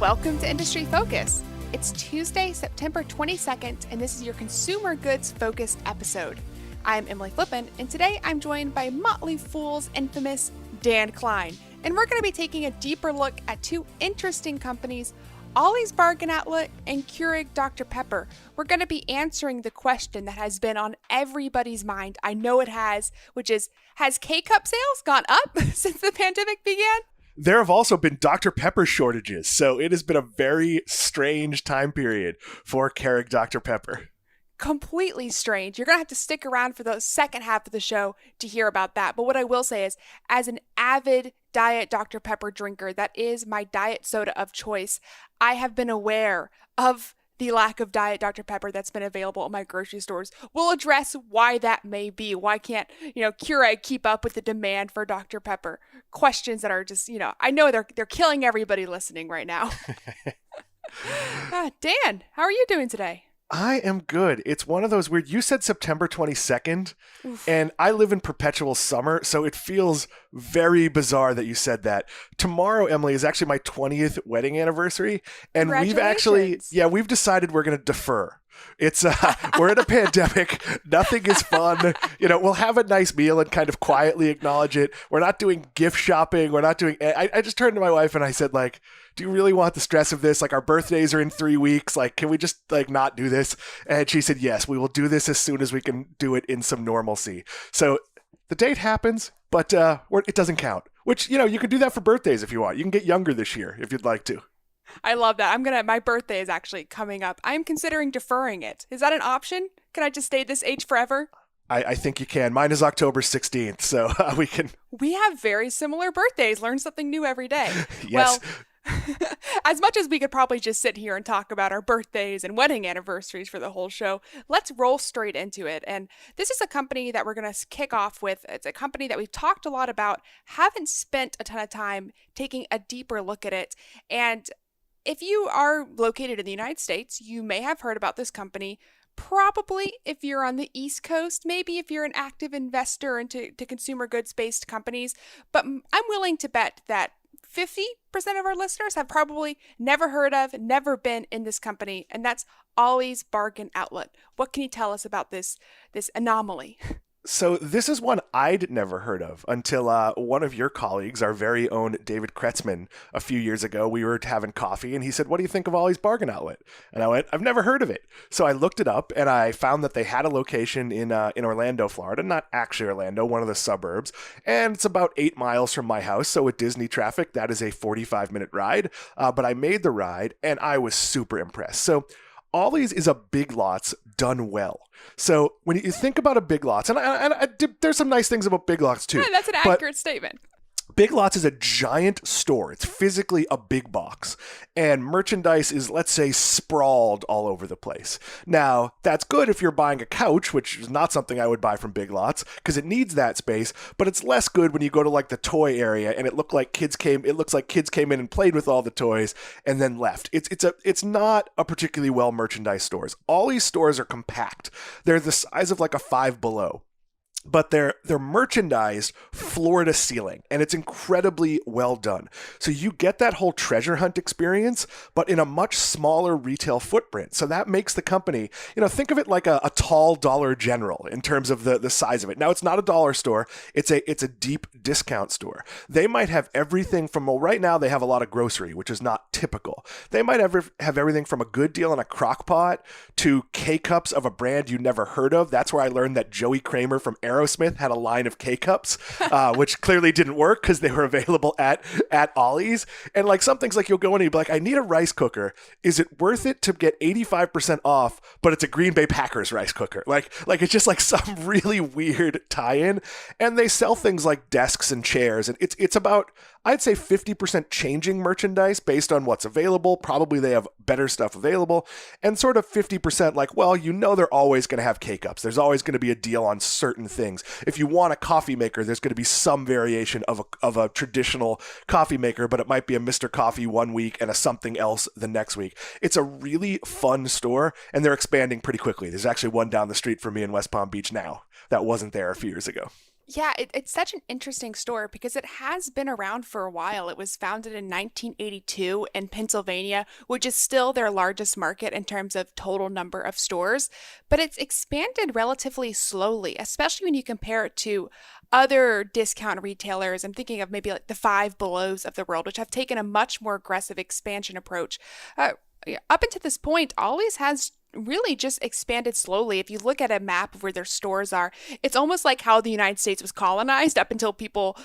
Welcome to Industry Focus. It's Tuesday, September 22nd, and this is your consumer goods focused episode. I'm Emily Flippen, and today I'm joined by Motley Fool's infamous Dan Klein, and we're going to be taking a deeper look at two interesting companies, Ollie's Bargain Outlet and Keurig Dr. Pepper. We're going to be answering the question that has been on everybody's mind. I know it has, which is, has K-Cup sales gone up since the pandemic began? There have also been Dr. Pepper shortages, so it has been a very strange time period for Keurig Dr. Pepper. Completely strange. You're going to have to stick around for the second half of the show to hear about that. But what I will say is, as an avid Diet Dr. Pepper drinker, that is my diet soda of choice, I have been aware of the lack of Diet Dr. Pepper that's been available at my grocery stores. We'll address why that may be. Why can't, Keurig keep up with the demand for Dr. Pepper? Questions that are just, I know they're killing everybody listening right now. Dan, how are you doing today? I am good. It's one of those weird, you said September 22nd, Oof. and I live in perpetual summer, so it feels very bizarre that you said that. Tomorrow, Emily, is actually my 20th wedding anniversary, and we've decided we're going to defer. It's we're in a pandemic. Nothing is fun. We'll have a nice meal and kind of quietly acknowledge it. We're not doing gift shopping. We're not doing. I just turned to my wife and I said, do you really want the stress of this? Our birthdays are in 3 weeks. Can we just not do this? And she said, yes, we will do this as soon as we can do it in some normalcy. So the date happens, but it doesn't count. Which you can do that for birthdays if you want. You can get younger this year if you'd like to. I love that. My birthday is actually coming up. I'm considering deferring it. Is that an option? Can I just stay this age forever? I think you can. Mine is October 16th, so we can. We have very similar birthdays. Learn something new every day. Yes. Well, as much as we could probably just sit here and talk about our birthdays and wedding anniversaries for the whole show, let's roll straight into it. And this is a company that we're going to kick off with. It's a company that we've talked a lot about, haven't spent a ton of time taking a deeper look at it. And if you are located in the United States, you may have heard about this company. Probably if you're on the East Coast, maybe if you're an active investor into consumer goods-based companies. But I'm willing to bet that 50% of our listeners have probably never heard of, never been in this company, and that's Ollie's Bargain Outlet. What can you tell us about this anomaly? So this is one I'd never heard of until one of your colleagues, our very own David Kretzmann, a few years ago, we were having coffee and he said, what do you think of Ollie's Bargain Outlet? And I went, I've never heard of it. So I looked it up and I found that they had a location in Orlando, Florida, not actually Orlando, one of the suburbs. And it's about 8 miles from my house. So with Disney traffic, that is a 45-minute ride. But I made the ride and I was super impressed. So Ollie's is a Big Lots done well. So when you think about a Big Lots, and there's some nice things about Big Lots too. Yeah, that's an accurate statement. Big Lots is a giant store. It's physically a big box. And merchandise is, let's say, sprawled all over the place. Now, that's good if you're buying a couch, which is not something I would buy from Big Lots because it needs that space, but it's less good when you go to the toy area and it looks like kids came in and played with all the toys and then left. It's not a particularly well merchandised stores. All these stores are compact. They're the size of a Five Below. But they're merchandised floor to ceiling, and it's incredibly well done. So you get that whole treasure hunt experience, but in a much smaller retail footprint. So that makes the company, think of it like a tall Dollar General in terms of the size of it. Now, it's not a dollar store. It's a deep discount store. They might have everything from, right now they have a lot of grocery, which is not typical. They might have everything from a good deal in a crock pot to K-Cups of a brand you never heard of. That's where I learned that Joey Kramer from Aerosmith had a line of K-Cups, which clearly didn't work because they were available at Ollie's. And some things you'll go in and you'll be like, I need a rice cooker. Is it worth it to get 85% off, but it's a Green Bay Packers rice cooker? It's just some really weird tie-in. And they sell things like desks and chairs. And it's about, I'd say 50% changing merchandise based on what's available. Probably they have better stuff available. And sort of 50% they're always going to have K-Cups. There's always going to be a deal on certain things. If you want a coffee maker, there's going to be some variation of a traditional coffee maker, but it might be a Mr. Coffee one week and a something else the next week. It's a really fun store, and they're expanding pretty quickly. There's actually one down the street from me in West Palm Beach now that wasn't there a few years ago. Yeah, it's such an interesting store because it has been around for a while. It was founded in 1982 in Pennsylvania, which is still their largest market in terms of total number of stores, but it's expanded relatively slowly, especially when you compare it to other discount retailers. I'm thinking of maybe like the Five Belows of the world, which have taken a much more aggressive expansion approach. Uh, yeah, up until this point, Ollie's has really just expanded slowly. If you look at a map of where their stores are, it's almost like how the United States was colonized up until people,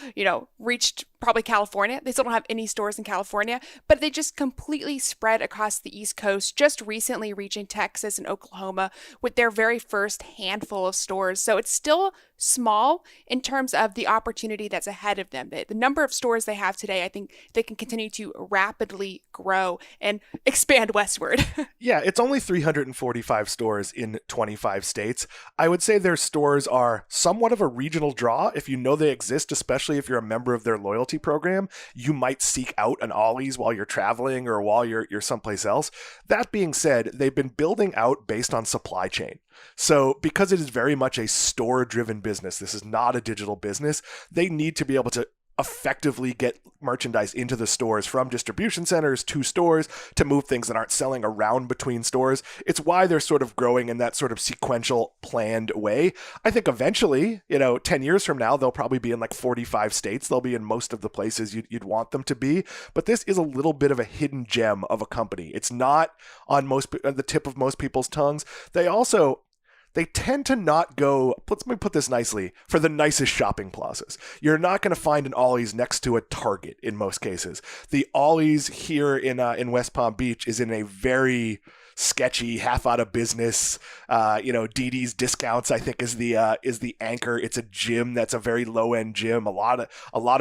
reached probably California. They still don't have any stores in California, but they just completely spread across the East Coast, just recently reaching Texas and Oklahoma with their very first handful of stores. So it's still small in terms of the opportunity that's ahead of them. The number of stores they have today, I think they can continue to rapidly grow and expand westward. Yeah, it's only 345 stores in 25 states. I would say their stores are somewhat of a regional draw. If you know they exist, especially if you're a member of their loyalty program, you might seek out an Ollie's while you're traveling or while you're someplace else. That being said, they've been building out based on supply chain. So because it is very much a store-driven business, this is not a digital business, they need to be able to effectively get merchandise into the stores from distribution centers to stores to move things that aren't selling around between stores. It's why they're sort of growing in that sort of sequential, planned way. I think eventually, 10 years from now, they'll probably be in like 45 states. They'll be in most of the places you'd want them to be. But this is a little bit of a hidden gem of a company. It's not on the tip of most people's tongues. They tend to not go, let me put this nicely, for the nicest shopping plazas. You're not going to find an Ollie's next to a Target in most cases. The Ollie's here in West Palm Beach is in a very sketchy, half out of business. Dee Dee's Discounts, I think, is the anchor. It's a gym that's a very low end gym. A lot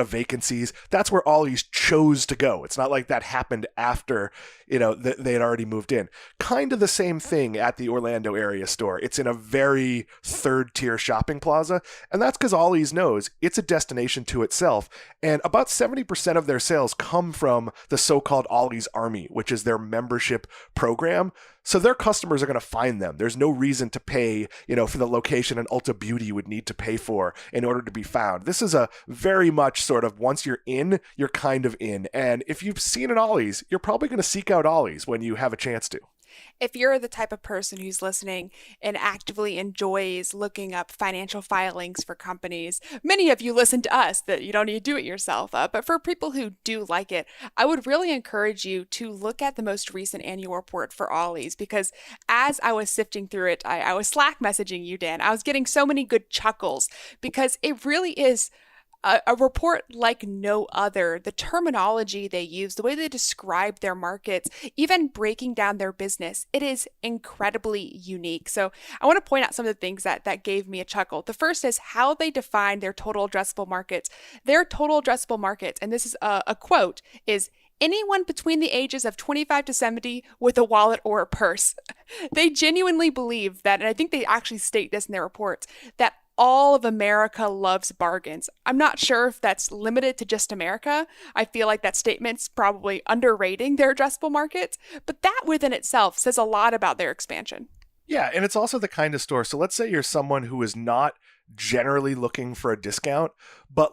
of vacancies. That's where Ollie's chose to go. It's not like that happened after they had already moved in. Kind of the same thing at the Orlando area store. It's in a very third tier shopping plaza, and that's because Ollie's knows it's a destination to itself. And about 70% of their sales come from the so-called Ollie's Army, which is their membership program. So their customers are going to find them. There's no reason to pay, for the location an Ulta Beauty would need to pay for in order to be found. This is a very much sort of once you're in, you're kind of in. And if you've seen an Ollie's, you're probably going to seek out Ollie's when you have a chance to. If you're the type of person who's listening and actively enjoys looking up financial filings for companies, many of you listen to us that you don't need to do it yourself. But for people who do like it, I would really encourage you to look at the most recent annual report for Ollie's, because as I was sifting through it, I was Slack messaging you, Dan. I was getting so many good chuckles because it really is a report like no other. The terminology they use, the way they describe their markets, even breaking down their business, it is incredibly unique. So I want to point out some of the things that gave me a chuckle. The first is how they define their total addressable markets. Their total addressable markets, and this is a quote, is anyone between the ages of 25 to 70 with a wallet or a purse. They genuinely believe that, and I think they actually state this in their reports, that all of America loves bargains. I'm not sure if that's limited to just America. I feel like that statement's probably underrating their addressable markets, but that within itself says a lot about their expansion. Yeah, and it's also the kind of store. So let's say you're someone who is not generally looking for a discount, but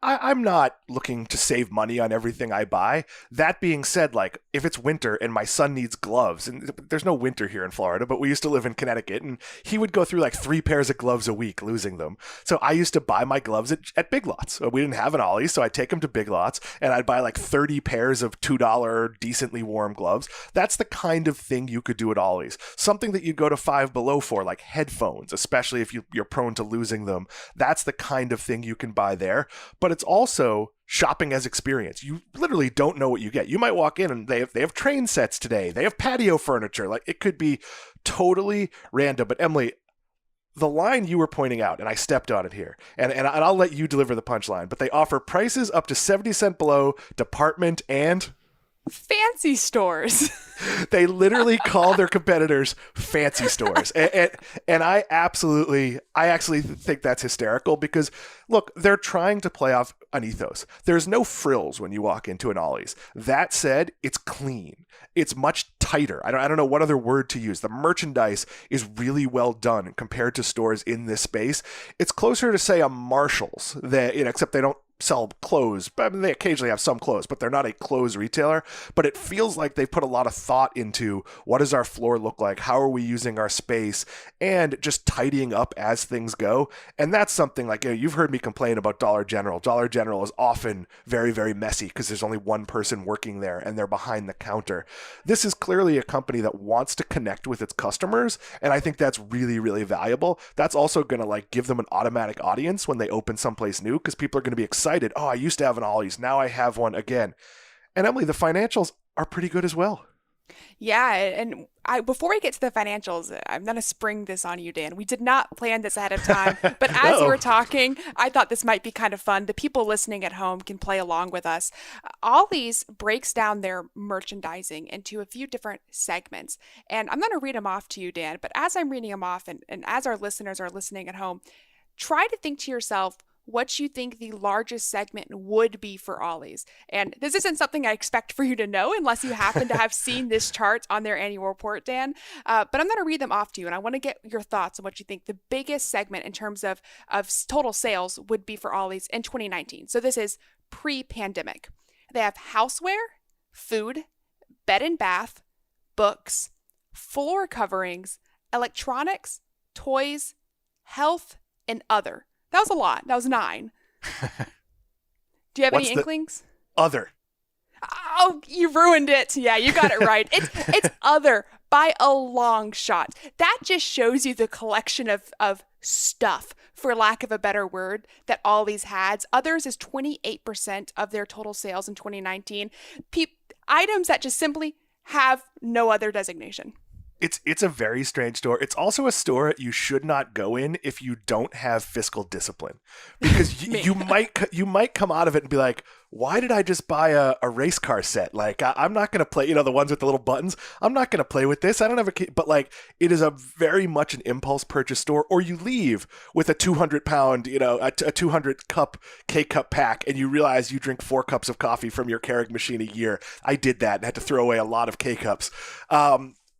I'm not looking to save money on everything I buy. That being said, if it's winter and my son needs gloves, and there's no winter here in Florida, but we used to live in Connecticut, and he would go through 3 pairs of gloves a week, losing them. So I used to buy my gloves at Big Lots. We didn't have an Ollie's, so I'd take them to Big Lots, and I'd buy 30 pairs of $2 decently warm gloves. That's the kind of thing you could do at Ollie's. Something that you go to Five Below for, like headphones, especially if you're prone to losing them. That's the kind of thing you can buy there. But it's also shopping as experience. You literally don't know what you get. You might walk in and they have train sets today. They have patio furniture. It could be totally random. But Emily, the line you were pointing out, and I stepped on it here, and I'll let you deliver the punchline, but they offer prices up to 70 cents below department and fancy stores. They literally call their competitors fancy stores. And I actually think that's hysterical because, look, they're trying to play off an ethos. There's no frills when you walk into an Ollie's. That said, it's clean. It's much tighter. I don't know what other word to use. The merchandise is really well done compared to stores in this space. It's closer to, say, a Marshalls, that, except they don't sell clothes. I mean, they occasionally have some clothes, but they're not a clothes retailer. But it feels like they put a lot of thought into what does our floor look like? How are we using our space? And just tidying up as things go. And that's something like, you've heard me complain about Dollar General. Dollar General is often very, very messy because there's only one person working there and they're behind the counter. This is clearly a company that wants to connect with its customers. And I think that's really, really valuable. That's also going to give them an automatic audience when they open someplace new, because people are going to be excited. Oh, I used to have an Ollie's. Now I have one again. And Emily, the financials are pretty good as well. Yeah, and before we get to the financials, I'm going to spring this on you, Dan. We did not plan this ahead of time, but as you were talking, I thought this might be kind of fun. The people listening at home can play along with us. Ollie's breaks down their merchandising into a few different segments, and I'm going to read them off to you, Dan. But as I'm reading them off, and as our listeners are listening at home, try to think to yourself what you think the largest segment would be for Ollie's. And this isn't something I expect for you to know unless you happen to have seen this chart on their annual report, Dan. But I'm going to read them off to you, and I want to get your thoughts on what you think the biggest segment in terms of total sales would be for Ollie's in 2019. So this is pre-pandemic. They have houseware, food, bed and bath, books, floor coverings, electronics, toys, health, and other. That was a lot. That was 9. Do you have any inklings? Other. Oh, you ruined it. Yeah, you got it right. It's other by a long shot. That just shows you the collection of stuff, for lack of a better word, that Ollie's has. Others is 28% of their total sales in 2019. Items that just simply have no other designation. It's a very strange store. It's also a store you should not go in if you don't have fiscal discipline, because you might come out of it and be like, why did I just buy a race car set? I'm not going to play, the ones with the little buttons. I'm not going to play with this. I don't have a kid. But it is a very much an impulse purchase store. Or you leave with a 200-pound, a 200-cup K-cup pack, and you realize you drink 4 cups of coffee from your Keurig machine a year. I did that and had to throw away a lot of K-cups.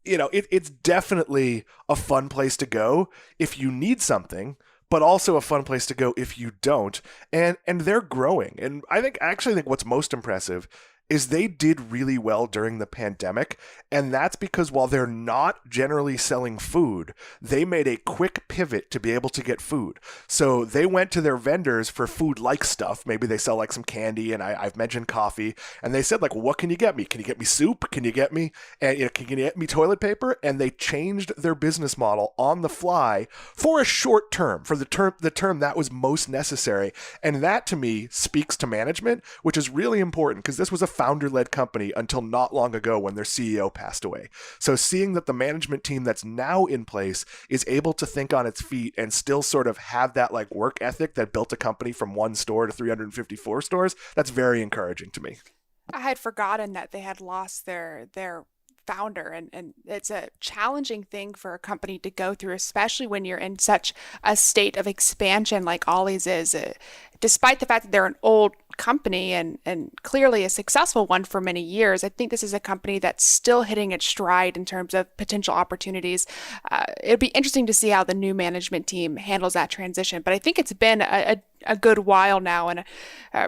It's definitely a fun place to go if you need something, but also a fun place to go if you don't. And they're growing. And I actually think what's most impressive is they did really well during the pandemic. And that's because while they're not generally selling food, they made a quick pivot to be able to get food. So they went to their vendors for food-like stuff. Maybe they sell some candy, and I've mentioned coffee. And they said, well, what can you get me? Can you get me soup? Can you get me, can you get me toilet paper? And they changed their business model on the fly for a short term, for the term that was most necessary. And that, to me, speaks to management, which is really important, because this was a founder-led company until not long ago when their CEO passed away. So seeing that the management team that's now in place is able to think on its feet and still sort of have that work ethic that built a company from 1 store to 354 stores, that's very encouraging to me. I had forgotten that they had lost their founder, and it's a challenging thing for a company to go through, especially when you're in such a state of expansion like Ollie's is. Despite the fact that they're an old company and clearly a successful one for many years, I think this is a company that's still hitting its stride in terms of potential opportunities. It'd be interesting to see how the new management team handles that transition, but I think it's been a good while now, and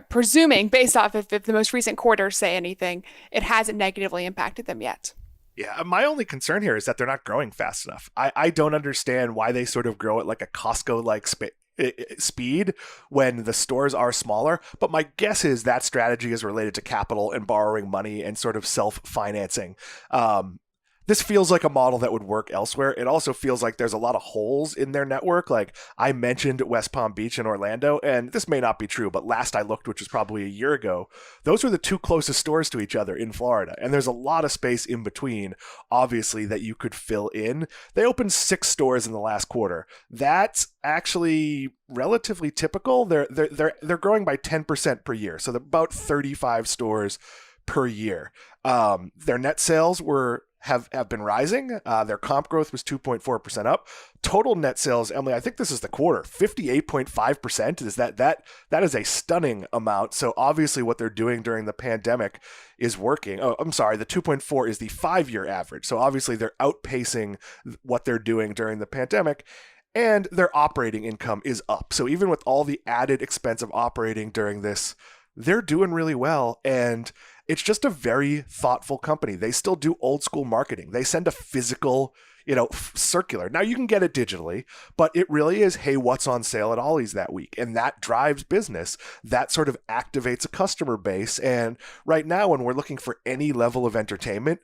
presuming, based off if the most recent quarters say anything, it hasn't negatively impacted them yet. Yeah, my only concern here is that they're not growing fast enough. I don't understand why they sort of grow at a Costco-like speed when the stores are smaller, but my guess is that strategy is related to capital and borrowing money and sort of self-financing. This feels like a model that would work elsewhere. It also feels like there's a lot of holes in their network. I mentioned West Palm Beach and Orlando, and this may not be true, but last I looked, which was probably a year ago, those were the 2 closest stores to each other in Florida. And there's a lot of space in between, obviously, that you could fill in. They opened 6 stores in the last quarter. That's actually relatively typical. They're growing by 10% per year. So they're about 35 stores per year. Their net sales were have been rising. Their comp growth was 2.4% up. Total net sales, Emily, I think this is the quarter, 58.5%. Is that is a stunning amount. So obviously what they're doing during the pandemic is working. Oh, I'm sorry, the 2.4 is the 5-year average. So obviously they're outpacing what they're doing during the pandemic. And their operating income is up. So even with all the added expense of operating during this, they're doing really well. And it's just a very thoughtful company. They still do old school marketing. They send a physical, circular. Now you can get it digitally, but it really is, hey, what's on sale at Ollie's that week? And that drives business. That sort of activates a customer base. And right now, when we're looking for any level of entertainment,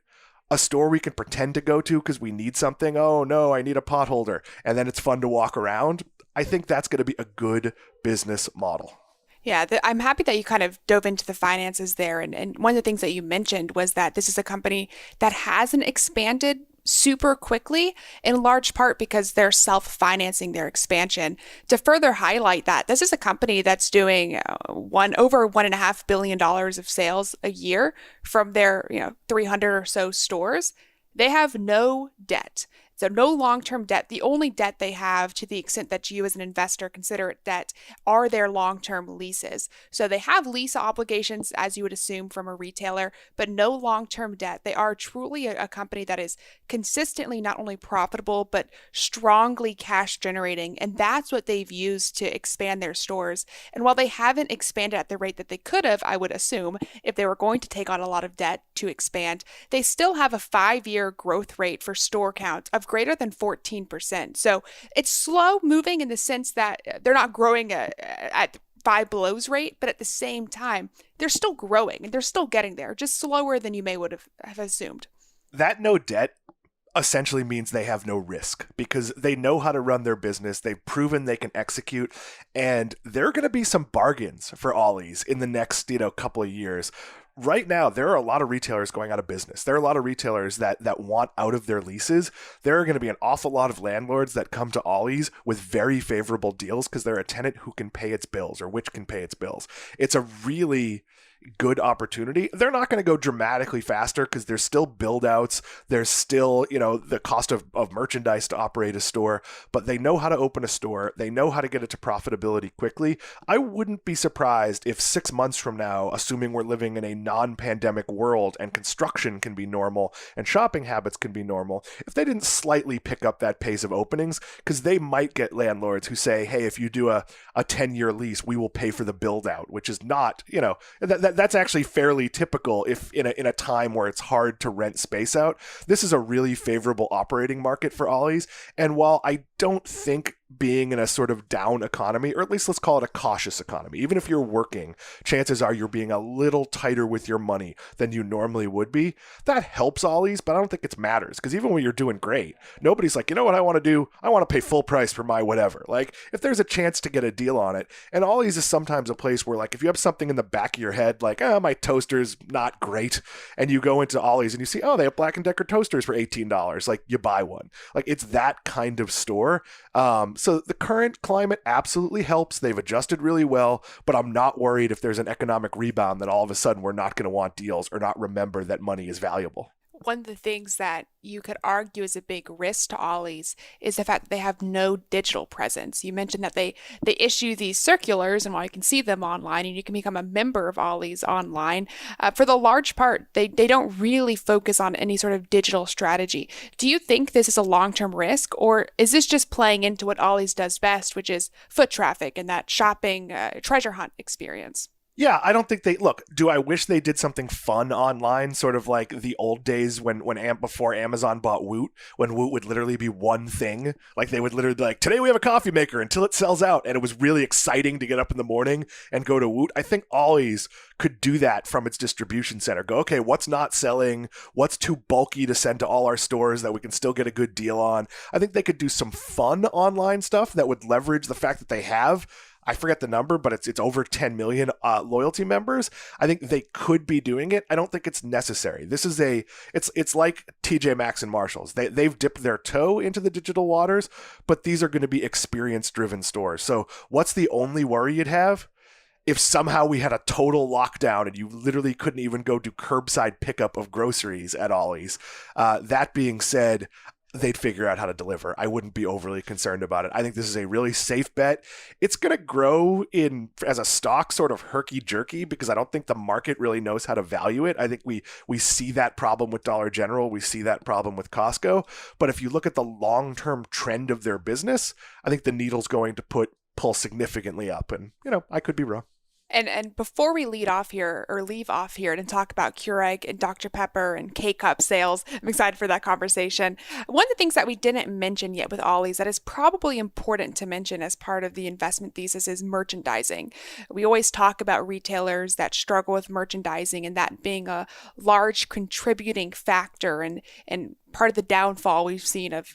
a store we can pretend to go to because we need something. Oh no, I need a pot holder. And then it's fun to walk around. I think that's going to be a good business model. Yeah, I'm happy that you kind of dove into the finances there. And one of the things that you mentioned was that this is a company that hasn't expanded super quickly, in large part because they're self-financing their expansion. To further highlight that, this is a company that's doing over $1.5 billion of sales a year from their 300 or so stores. They have no debt. So no long-term debt. The only debt they have, to the extent that you as an investor consider it debt, are their long-term leases. So they have lease obligations, as you would assume from a retailer, but no long-term debt. They are truly a company that is consistently not only profitable, but strongly cash generating. And that's what they've used to expand their stores. And while they haven't expanded at the rate that they could have, I would assume, if they were going to take on a lot of debt to expand, they still have a 5-year growth rate for store count of greater than 14%. So it's slow moving in the sense that they're not growing at Five Below's rate, but at the same time, they're still growing and they're still getting there, just slower than you may would have assumed. That no debt essentially means they have no risk because they know how to run their business. They've proven they can execute, and there are going to be some bargains for Ollie's in the next, couple of years. Right now, there are a lot of retailers going out of business. There are a lot of retailers that want out of their leases. There are going to be an awful lot of landlords that come to Ollie's with very favorable deals because they're a tenant who can pay its bills or which can pay its bills. It's a really good opportunity. They're not going to go dramatically faster because there's still build outs. There's still, the cost of merchandise to operate a store, but they know how to open a store. They know how to get it to profitability quickly. I wouldn't be surprised if 6 months from now, assuming we're living in a non-pandemic world and construction can be normal and shopping habits can be normal, if they didn't slightly pick up that pace of openings, because they might get landlords who say, hey, if you do a 10-year lease, we will pay for the build out, which is not, that's actually fairly typical if in a time where it's hard to rent space out. This is a really favorable operating market for Ollie's. And while I don't think being in a sort of down economy, or at least let's call it a cautious economy, even if you're working, chances are you're being a little tighter with your money than you normally would be. That helps Ollie's, but I don't think it matters because even when you're doing great, nobody's like, you know what I want to do? I want to pay full price for my whatever. Like if there's a chance to get a deal on it, and Ollie's is sometimes a place where like if you have something in the back of your head, like, my toaster's not great, and you go into Ollie's and you see, they have Black & Decker toasters for $18. Like you buy one. Like it's that kind of store. So the current climate absolutely helps. They've adjusted really well, but I'm not worried if there's an economic rebound that all of a sudden we're not going to want deals or not remember that money is valuable. One of the things that you could argue is a big risk to Ollie's is the fact that they have no digital presence. You mentioned that they issue these circulars, and while you can see them online and you can become a member of Ollie's online, for the large part, they don't really focus on any sort of digital strategy. Do you think this is a long-term risk, or is this just playing into what Ollie's does best, which is foot traffic and that shopping treasure hunt experience? Yeah, I don't think do I wish they did something fun online, sort of like the old days when before Amazon bought Woot, when Woot would literally be one thing. Like they would literally be like, today we have a coffee maker until it sells out. And it was really exciting to get up in the morning and go to Woot. I think Ollie's could do that from its distribution center. Go, okay, what's not selling? What's too bulky to send to all our stores that we can still get a good deal on? I think they could do some fun online stuff that would leverage the fact that they have, I forget the number, but it's over 10 million loyalty members. I think they could be doing it. I don't think it's necessary. This is it's like TJ Maxx and Marshalls. They've dipped their toe into the digital waters, but these are going to be experience-driven stores. So what's the only worry you'd have? if somehow we had a total lockdown and you literally couldn't even go do curbside pickup of groceries at Ollie's. That being said, they'd figure out how to deliver. I wouldn't be overly concerned about it. I think this is a really safe bet. It's going to grow in as a stock sort of herky-jerky because I don't think the market really knows how to value it. I think we see that problem with Dollar General. We see that problem with Costco. But if you look at the long-term trend of their business, I think the needle's going to pull significantly up. And, I could be wrong. And before we leave off here and talk about Keurig and Dr. Pepper and K-Cup sales, I'm excited for that conversation. One of the things that we didn't mention yet with Ollie's that is probably important to mention as part of the investment thesis is merchandising. We always talk about retailers that struggle with merchandising and that being a large contributing factor and part of the downfall we've seen of,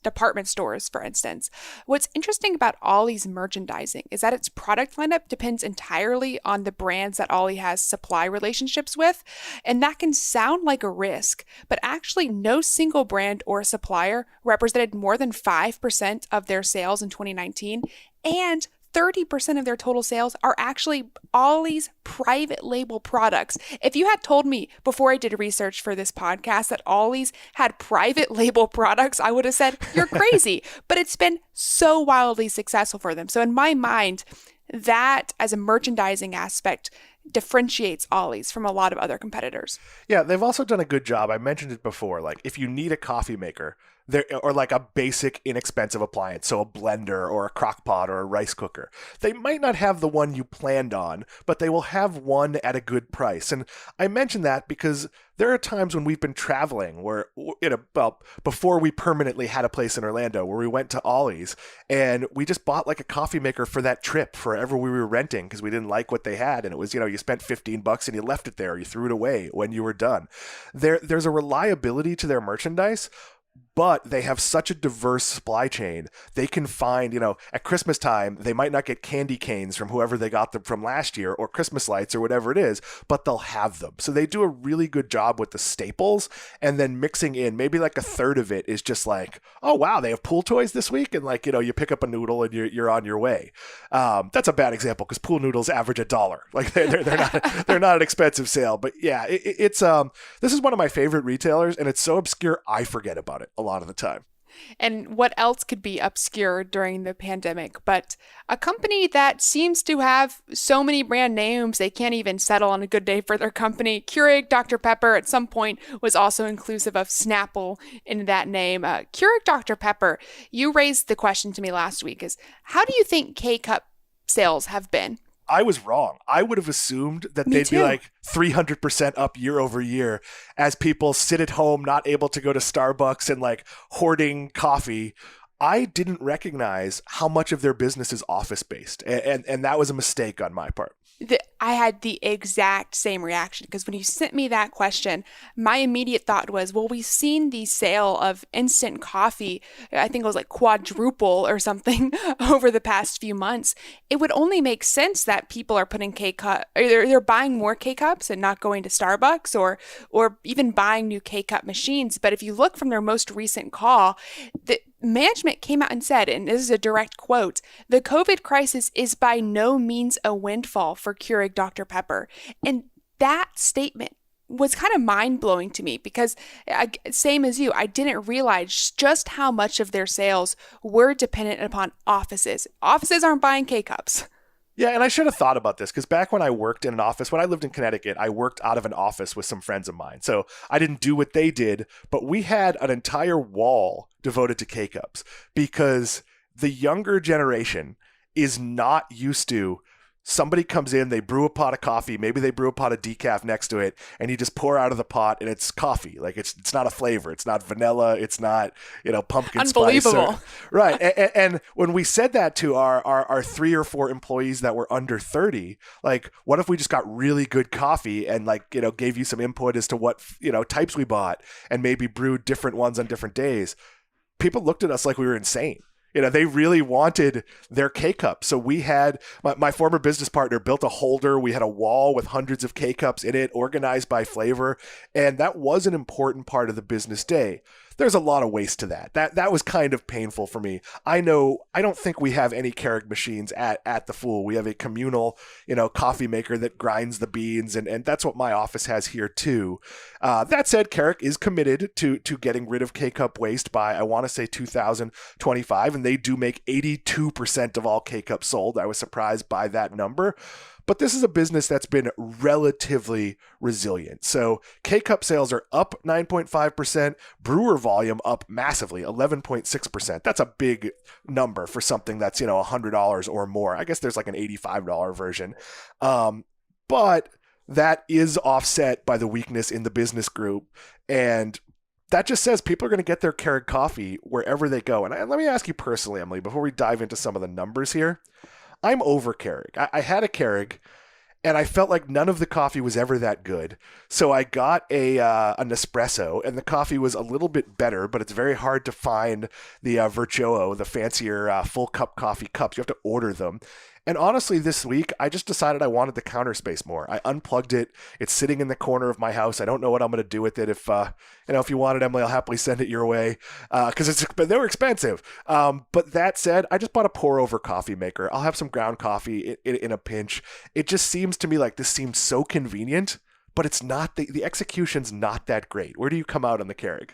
department stores, for instance. What's interesting about Ollie's merchandising is that its product lineup depends entirely on the brands that Ollie has supply relationships with. And that can sound like a risk, but actually no single brand or supplier represented more than 5% of their sales in 2019. And 30% of their total sales are actually Ollie's private label products. If you had told me before I did research for this podcast that Ollie's had private label products, I would have said, you're crazy. But it's been so wildly successful for them. So in my mind, that as a merchandising aspect differentiates Ollie's from a lot of other competitors. Yeah, they've also done a good job. I mentioned it before. Like if you need a coffee maker, or like a basic inexpensive appliance, so a blender or a crock pot or a rice cooker. They might not have the one you planned on, but they will have one at a good price. And I mention that because there are times when we've been traveling where, before we permanently had a place in Orlando, where we went to Ollie's and we just bought like a coffee maker for that trip forever we were renting because we didn't like what they had. And it was, you spent $15 and you left it there, you threw it away when you were done. There's a reliability to their merchandise, but they have such a diverse supply chain. They can find, at Christmas time, they might not get candy canes from whoever they got them from last year or Christmas lights or whatever it is, but they'll have them. So they do a really good job with the staples and then mixing in maybe like a third of it is just like, oh, wow, they have pool toys this week. And like, you pick up a noodle and you're on your way. That's a bad example because pool noodles average $1. Like they're not an expensive sale, but yeah, it's this is one of my favorite retailers and it's so obscure. I forget about it a lot of the time. And what else could be obscure during the pandemic? But a company that seems to have so many brand names, they can't even settle on a good day for their company. Keurig Dr. Pepper at some point was also inclusive of Snapple in that name. Keurig Dr. Pepper, you raised the question to me last week is, how do you think K-Cup sales have been? I was wrong. I would have assumed that they'd be like 300% up year over year as people sit at home, not able to go to Starbucks and like hoarding coffee. I didn't recognize how much of their business is office based. And that was a mistake on my part. I had the exact same reaction because when you sent me that question, my immediate thought was, well, we've seen the sale of instant coffee, I think it was like quadruple or something over the past few months. It would only make sense that people are putting K-Cup, or they're buying more K-Cups and not going to Starbucks or even buying new K-Cup machines. But if you look from their most recent call, the management came out and said, and this is a direct quote, the COVID crisis is by no means a windfall for Keurig Dr. Pepper. And that statement was kind of mind-blowing to me because, same as you, I didn't realize just how much of their sales were dependent upon offices. Offices aren't buying K-Cups. Yeah, and I should have thought about this because back when I worked in an office, when I lived in Connecticut, I worked out of an office with some friends of mine. So I didn't do what they did, but we had an entire wall devoted to K-Cups because the younger generation is not used to somebody comes in, they brew a pot of coffee, maybe they brew a pot of decaf next to it, and you just pour out of the pot and it's coffee. Like it's not a flavor. It's not vanilla. It's not, pumpkin spice. Unbelievable. Right. And when we said that to our 3 or 4 employees that were under 30, like, what if we just got really good coffee and gave you some input as to what, types we bought and maybe brewed different ones on different days? People looked at us like we were insane. They really wanted their K-Cup. So we had, my former business partner built a holder. We had a wall with hundreds of K-Cups in it, organized by flavor. And that was an important part of the business day. there's a lot of waste to that. That was kind of painful for me. I don't think we have any Keurig machines at the Fool. We have a communal, coffee maker that grinds the beans, and that's what my office has here too. That said, Keurig is committed to getting rid of K-Cup waste by, I want to say, 2025, and they do make 82% of all K-Cups sold. I was surprised by that number. But this is a business that's been relatively resilient. So K-Cup sales are up 9.5%, brewer volume up massively, 11.6%. That's a big number for something that's, $100 or more. I guess there's like an $85 version. But that is offset by the weakness in the business group. And that just says people are going to get their Keurig coffee wherever they go. And let me ask you personally, Emily, before we dive into some of the numbers here. I'm over Keurig. I had a Keurig, and I felt like none of the coffee was ever that good. So I got a Nespresso, and the coffee was a little bit better, but it's very hard to find the Vertuo, the fancier full cup coffee cups. You have to order them. And honestly, this week, I just decided I wanted the counter space more. I unplugged it. It's sitting in the corner of my house. I don't know what I'm going to do with it. If you want it, Emily, I'll happily send it your way because they were expensive. But that said, I just bought a pour-over coffee maker. I'll have some ground coffee in a pinch. It just seems to me like this seems so convenient, but it's not. The execution's not that great. Where do you come out on the Keurig?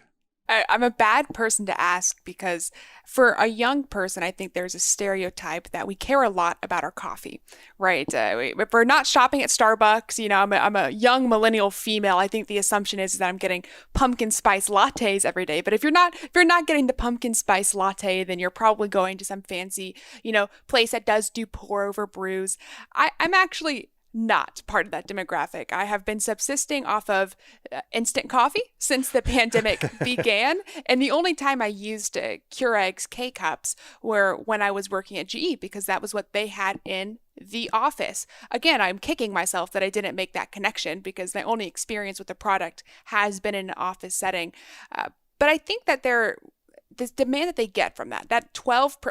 I'm a bad person to ask because for a young person, I think there's a stereotype that we care a lot about our coffee, right? If we're not shopping at Starbucks, I'm a young millennial female. I think the assumption is that I'm getting pumpkin spice lattes every day. But if you're not getting the pumpkin spice latte, then you're probably going to some fancy, place that does do pour over brews. I'm actually not part of that demographic. I have been subsisting off of instant coffee since the pandemic began. And the only time I used Keurig's K-Cups were when I was working at GE because that was what they had in the office. Again, I'm kicking myself that I didn't make that connection because my only experience with the product has been in an office setting. But I think that this demand that they get from that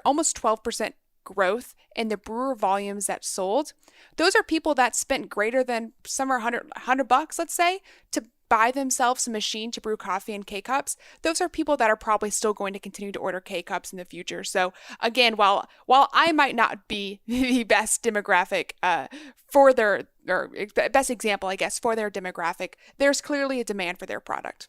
almost 12% growth in the brewer volumes that sold, those are people that spent greater than somewhere $100, let's say, to buy themselves a machine to brew coffee in K-Cups. Those are people that are probably still going to continue to order K-Cups in the future. So again, while I might not be the best demographic best example, I guess, for their demographic, there's clearly a demand for their product.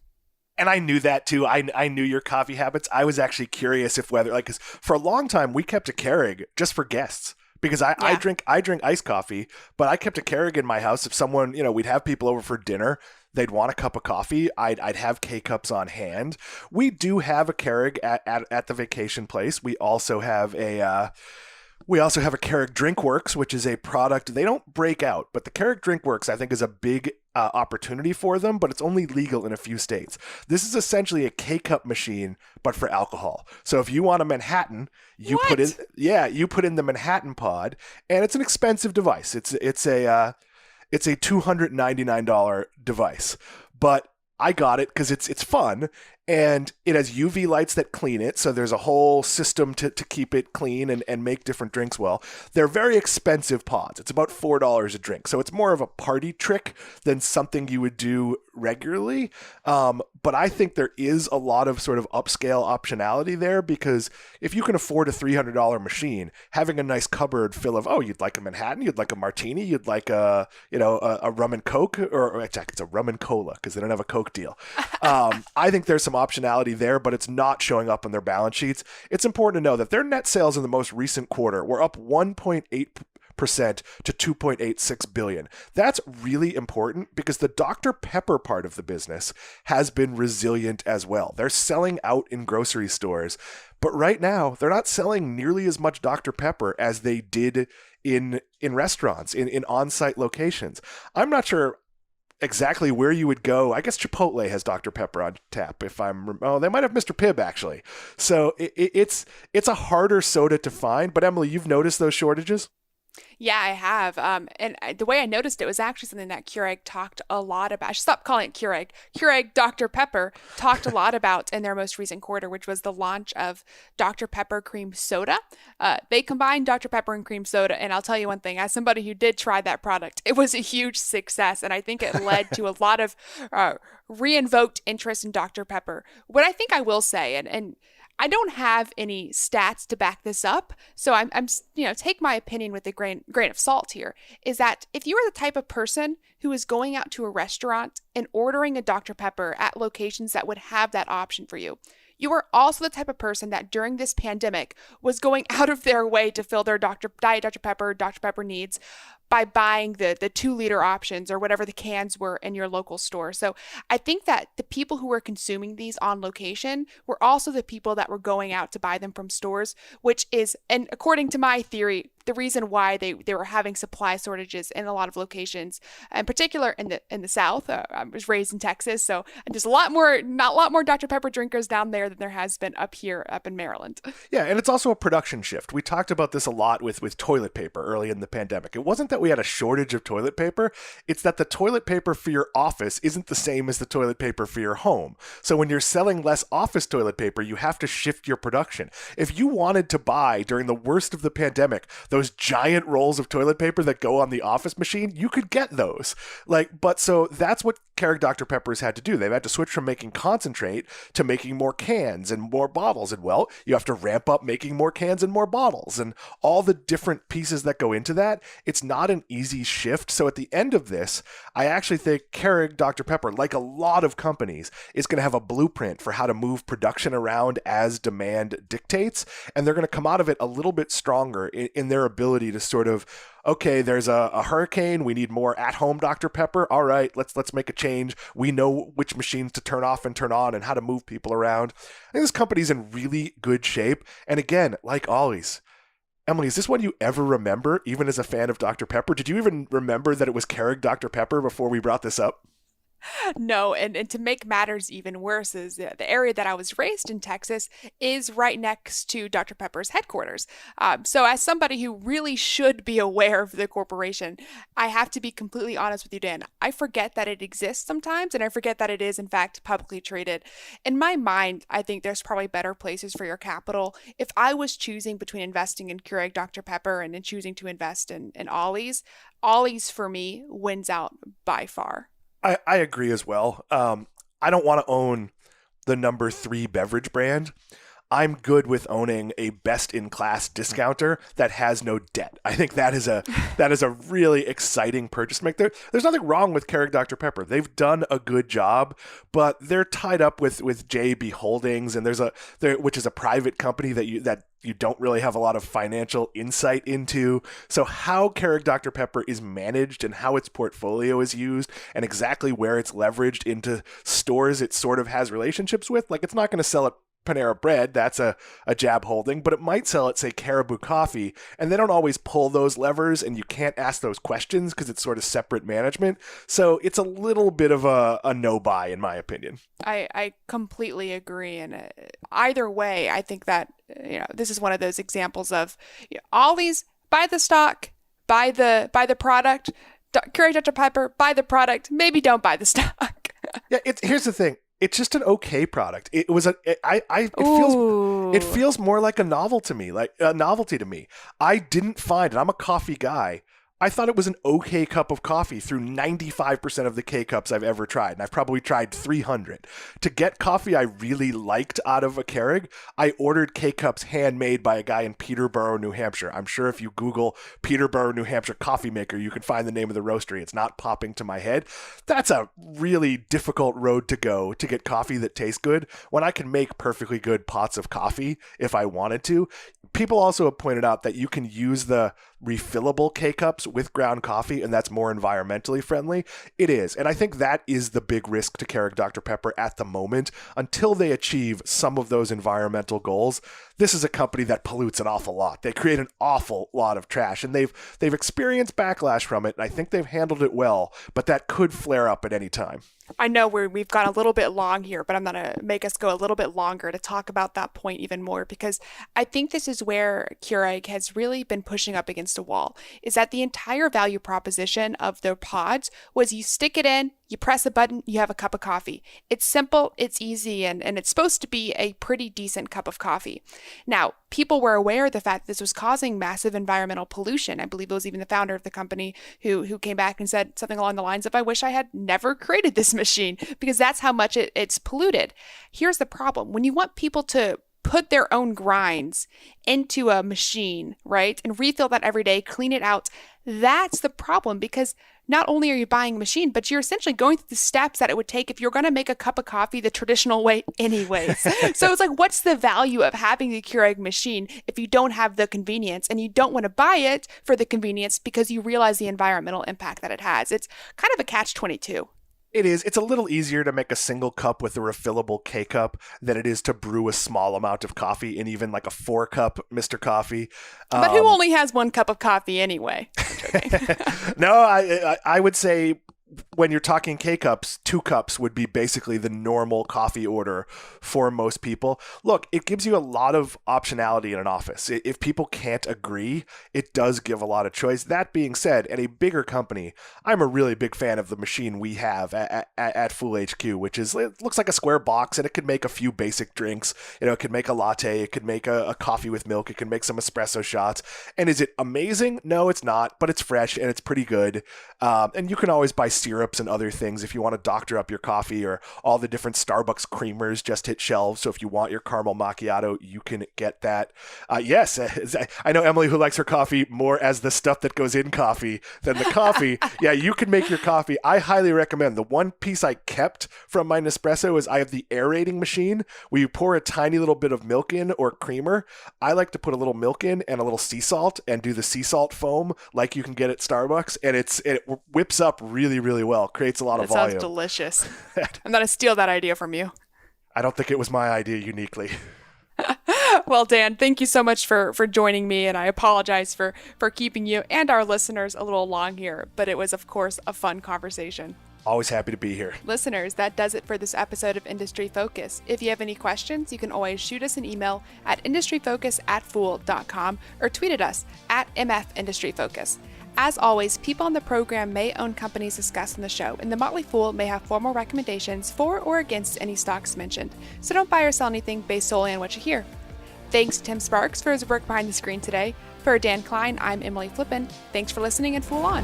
And I knew that too. I knew your coffee habits. I was actually curious if cause for a long time we kept a Keurig just for guests because I drink iced coffee, but I kept a Keurig in my house. If someone, we'd have people over for dinner, they'd want a cup of coffee. I'd have K-Cups on hand. We do have a Keurig at the vacation place. We also have a Keurig DrinkWorks, which is a product. They don't break out, but the Keurig DrinkWorks, I think, is a big opportunity for them, but it's only legal in a few states. This is essentially a K-Cup machine, but for alcohol. So if you want a Manhattan, you put in the Manhattan pod, and it's an expensive device. It's a $299 device, but I got it because it's fun. And it has UV lights that clean it, so there's a whole system to keep it clean and make different drinks well. They're very expensive pods. It's about $4 a drink, so it's more of a party trick than something you would do regularly. But I think there is a lot of sort of upscale optionality there because if you can afford a $300 machine, having a nice cupboard full of, you'd like a Manhattan, you'd like a martini, you'd like a rum and Coke, or it's a rum and cola because they don't have a Coke deal. I think there's some optionality there, but it's not showing up on their balance sheets. It's important to know that their net sales in the most recent quarter were up 1.8% to $2.86 billion. That's really important because the Dr. Pepper part of the business has been resilient as well. They're selling out in grocery stores, but right now they're not selling nearly as much Dr. Pepper as they did in restaurants, in on-site locations. I'm not sure exactly where you would go. I guess Chipotle has Dr. Pepper on tap. They might have Mr. Pibb actually. So it's a harder soda to find. But Emily, you've noticed those shortages? Yeah, I have. The way I noticed it was actually something that Keurig talked a lot about. I should stop calling it Keurig. Keurig Dr. Pepper talked a lot about in their most recent quarter, which was the launch of Dr. Pepper cream soda. They combined Dr. Pepper and cream soda, and I'll tell you one thing: as somebody who did try that product, it was a huge success, and I think it led to a lot of reinvoked interest in Dr. Pepper. What I think I will say, and I don't have any stats to back this up, so take my opinion with a grain of salt here. Is that if you are the type of person who is going out to a restaurant and ordering a Dr. Pepper at locations that would have that option for you, you are also the type of person that during this pandemic was going out of their way to fill their Diet Dr. Pepper needs by buying the 2 liter options or whatever the cans were in your local store. So I think that the people who were consuming these on location were also the people that were going out to buy them from stores, which is, and according to my theory, the reason why they were having supply shortages in a lot of locations, in particular in the South. I was raised in Texas, so there's not a lot more Dr. Pepper drinkers down there than there has been up here, up in Maryland. Yeah, and it's also a production shift. We talked about this a lot with toilet paper early in the pandemic. It wasn't that we had a shortage of toilet paper, it's that the toilet paper for your office isn't the same as the toilet paper for your home. So when you're selling less office toilet paper, you have to shift your production. If you wanted to buy during the worst of the pandemic those giant rolls of toilet paper that go on the office machine, you could get those. But so that's what Keurig Dr. Pepper's had to do. They've had to switch from making concentrate to making more cans and more bottles. And well, you have to ramp up making more cans and more bottles and all the different pieces that go into that. It's not an easy shift. So at the end of this, I actually think Keurig Dr. Pepper, like a lot of companies, is going to have a blueprint for how to move production around as demand dictates. And they're going to come out of it a little bit stronger in their ability to sort of, okay, there's a hurricane. We need more at-home Dr. Pepper. All right, let's make a change. We know which machines to turn off and turn on and how to move people around. I think this company's in really good shape. And again, like always, Emily, is this one you ever remember, even as a fan of Dr. Pepper? Did you even remember that it was Keurig Dr. Pepper before we brought this up? No, and to make matters even worse is the area that I was raised in, Texas, is right next to Dr. Pepper's headquarters. So as somebody who really should be aware of the corporation, I have to be completely honest with you, Dan. I forget that it exists sometimes, and I forget that it is, in fact, publicly traded. In my mind, I think there's probably better places for your capital. If I was choosing between investing in Keurig Dr. Pepper and then choosing to invest in Ollie's, Ollie's for me wins out by far. I agree as well. I don't want to own the number 3 beverage brand. I'm good with owning a best-in-class discounter that has no debt. I think that is a really exciting purchase to make. There's nothing wrong with Keurig Dr. Pepper. They've done a good job, but they're tied up with JB Holdings, and which is a private company that you don't really have a lot of financial insight into. So how Keurig Dr. Pepper is managed and how its portfolio is used and exactly where it's leveraged into stores it sort of has relationships with, like it's not going to sell it Panera Bread, that's a Jab Holding, but it might sell at, say, Caribou Coffee, and they don't always pull those levers, and you can't ask those questions because it's sort of separate management. So it's a little bit of a no-buy, in my opinion. I completely agree, and either way, I think that this is one of those examples of Ollie's, buy the stock, buy the product, Keurig Dr. Pepper, buy the product, maybe don't buy the stock. Yeah, here's the thing. It's just an okay product. It feels more like a novelty to me. I didn't find, and I'm a coffee guy, I thought it was an okay cup of coffee through 95% of the K-Cups I've ever tried, and I've probably tried 300. To get coffee I really liked out of a Keurig, I ordered K-Cups handmade by a guy in Peterborough, New Hampshire. I'm sure if you Google Peterborough, New Hampshire coffee maker, you can find the name of the roastery. It's not popping to my head. That's a really difficult road to go to get coffee that tastes good when I can make perfectly good pots of coffee if I wanted to. People also have pointed out that you can use the refillable K-Cups with ground coffee, and that's more environmentally friendly. It is, and I think that is the big risk to Keurig Dr. Pepper at the moment. Until they achieve some of those environmental goals, this is a company that pollutes an awful lot. They create an awful lot of trash, and they've experienced backlash from it, and I think they've handled it well, but that could flare up at any time. I know we've gone a little bit long here, but I'm going to make us go a little bit longer to talk about that point even more, because I think this is where Keurig has really been pushing up against against a wall, is that the entire value proposition of the pods was you stick it in, you press a button, you have a cup of coffee. It's simple, it's easy, and it's supposed to be a pretty decent cup of coffee. Now, people were aware of the fact that this was causing massive environmental pollution. I believe it was even the founder of the company who came back and said something along the lines of, I wish I had never created this machine, because that's how much it's polluted. Here's the problem. When you want people to put their own grinds into a machine, right, and refill that every day, clean it out, that's the problem, because not only are you buying a machine, but you're essentially going through the steps that it would take if you're going to make a cup of coffee the traditional way anyways. So it's like, what's the value of having the Keurig machine if you don't have the convenience, and you don't want to buy it for the convenience because you realize the environmental impact that it has? It's kind of a catch-22. It is. It's a little easier to make a single cup with a refillable K-cup than it is to brew a small amount of coffee in even like a 4-cup Mr. Coffee. But who only has 1 cup of coffee anyway? No, I would say when you're talking K-cups, 2 cups would be basically the normal coffee order for most people. Look, it gives you a lot of optionality in an office. If people can't agree, it does give a lot of choice. That being said, at a bigger company, I'm a really big fan of the machine we have at Fool HQ, which is, it looks like a square box, and it could make a few basic drinks. You know, it could make a latte, it could make a coffee with milk, it could make some espresso shots. And is it amazing? No, it's not, but it's fresh and it's pretty good. And you can always buy syrups and other things if you want to doctor up your coffee, or all the different Starbucks creamers just hit shelves. So if you want your caramel macchiato, you can get that. Yes, I know Emily, who likes her coffee more as the stuff that goes in coffee than the coffee. Yeah, you can make your coffee. I highly recommend. The one piece I kept from my Nespresso is I have the aerating machine where you pour a tiny little bit of milk in, or creamer. I like to put a little milk in and a little sea salt and do the sea salt foam like you can get at Starbucks. And it whips up really, really well. Creates a lot of volume. Sounds delicious. I'm going to steal that idea from you. I don't think it was my idea uniquely. Well, Dan, thank you so much for joining me, and I apologize for keeping you and our listeners a little long here, but it was, of course, a fun conversation. Always happy to be here. Listeners, that does it for this episode of Industry Focus. If you have any questions, you can always shoot us an email at industryfocus@fool.com or tweet at us at MFIndustryFocus. As always, people on the program may own companies discussed in the show, and the Motley Fool may have formal recommendations for or against any stocks mentioned, so don't buy or sell anything based solely on what you hear. Thanks to Tim Sparks for his work behind the screen today. For Dan Klein, I'm Emily Flippen. Thanks for listening, and Fool on!